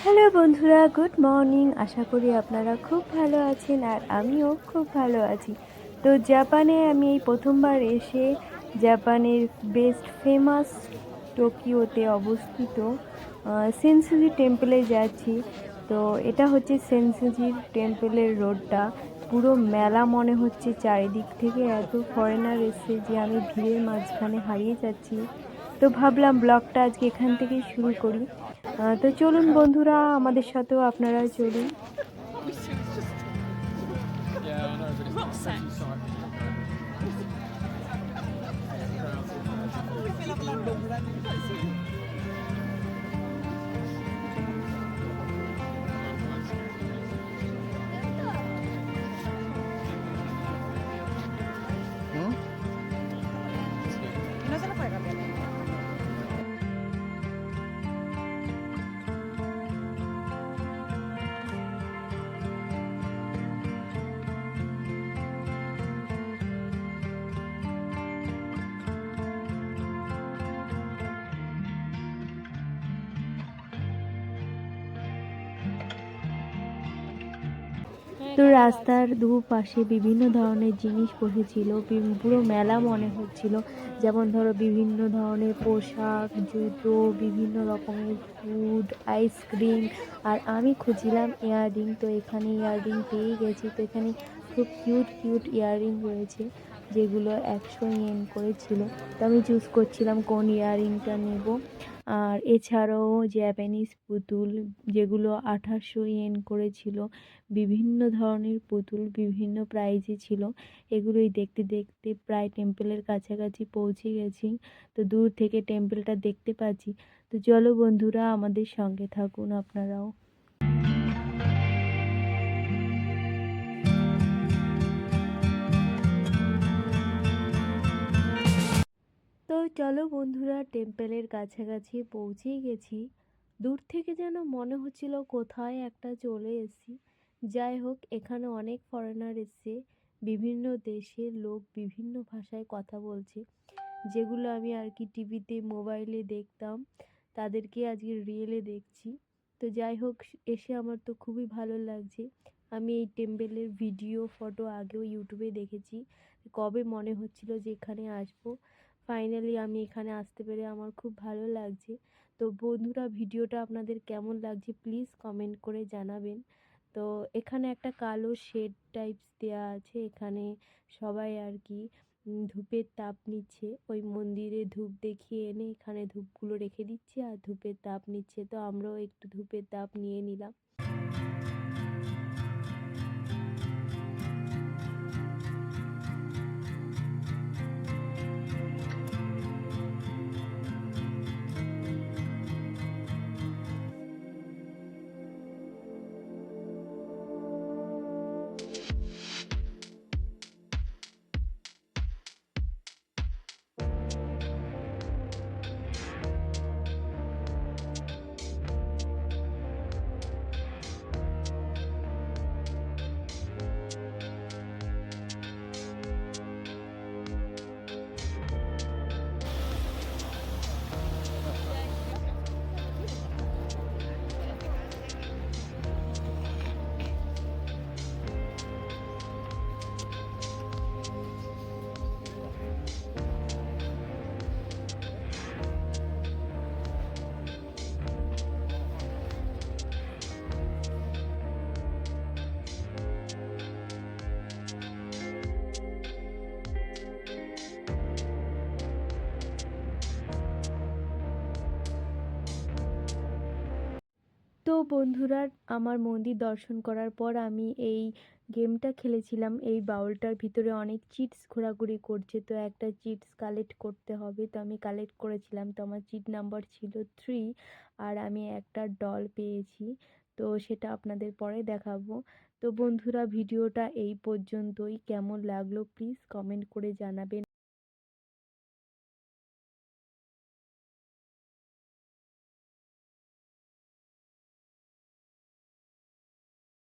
Hello বন্ধুরা, good morning. আশা করি আপনারা খুব ভালো আছেন আর আমিও খুব ভালো আছি। তো জাপানে আমি এই প্রথমবার এসে জাপানের বেস্ট ফেমাস টোকিওতে অবস্থিত সেনসুজি টেম্পলে যাচ্ছি। তো এটা হচ্ছে সেনসুজির টেম্পলের রোডটা। পুরো মেলা মনে হচ্ছে, চারিদিক থেকে এত ফরেনার এসছে যে আমি ভিড়ের মাঝখানে হারিয়ে যাচ্ছি। তো ভাবলাম ব্লগটা আজকে এখান থেকেই শুরু করি। তো চলুন বন্ধুরা, আমাদের সাথেও আপনারা চলুন। No se lo puede cambiar. তো রাস্তার দুপাশে বিভিন্ন ধরনের জিনিস বসেছিল, পুরো মেলা মনে হচ্ছিল। যেমন ধরো বিভিন্ন ধরনের পোশাক, জুতো, বিভিন্ন রকমের ফুড, আইসক্রিম। আর আমি খুঁজছিলাম ইয়াররিং, তো এখানে ইয়াররিং পেয়ে গেছি। তো এখানে খুব কিউট কিউট ইয়াররিং রয়েছে, যেগুলো 100 ইয়েন করে ছিল। তো আমি চুজ করছিলাম কোন ইয়াররিংটা নেব। আর এছাড়াও জাপানিজ পুতুল, যেগুলো 2800 ইয়েন করেছিল। বিভিন্ন ধরনের পুতুল বিভিন্ন প্রাইজে ছিল। এগুলোই দেখতে দেখতে প্রায় টেম্পলের কাছাকাছি পৌঁছে গেছি। তো দূর থেকে টেম্পলটা দেখতে পাচ্ছি। তো চলো বন্ধুরা, আমাদের সঙ্গে থাকুন আপনারাও। তো চলো বন্ধুরা, টেম্পলের কাছাকাছি পৌঁছেই গেছি। দূর থেকে যেন মনে হচ্ছিল কোথায় একটা চলে এসেছি। যাই হোক, এখানে অনেক ফরেনার এসছে, বিভিন্ন দেশের লোক বিভিন্ন ভাষায় কথা বলছে, যেগুলো আমি আর কি টিভিতে মোবাইলে দেখতাম, তাদেরকে আজকে রিয়েলে দেখছি। তো যাই হোক, এসে আমার তো খুবই ভালো লাগছে। আমি এই টেম্পলের ভিডিও ফটো আগেও ইউটিউবে দেখেছি। কবে মনে হচ্ছিল যে এখানে আসবো। ফাইনালি আমি এখানে আসতে পেরে আমার খুব ভালো লাগছে। তো বন্ধুরা, ভিডিওটা আপনাদের কেমন লাগছে প্লিজ কমেন্ট করে জানাবেন। তো এখানে একটা কালো শেড টাইপস দেওয়া আছে, এখানে সবাই আর কি ধূপের তাপ নিচ্ছে। ওই মন্দিরে ধূপ দেখিয়ে এনে এখানে ধূপগুলো রেখে দিচ্ছে আর ধূপের তাপ নিচ্ছে। তো আমরাও একটু ধূপের তাপ নিয়ে নিলাম। তো বন্ধুরা, আমার মন্দির দর্শন করার পর আমি এই গেমটা খেলেছিলাম। এই বাউলটার ভিতরে অনেক চিটস ঘোরাঘুরি করছে, তো একটা চিটস কালেক্ট করতে হবে। তো আমি কালেক্ট করেছিলাম, তো আমার চিট নাম্বার ছিল 3। আর আমি একটা ডল পেয়েছি, তো সেটা আপনাদের পরে দেখাবো। তো বন্ধুরা, ভিডিওটা এই পর্যন্তই। কেমন লাগলো প্লিজ কমেন্ট করে জানাবেন।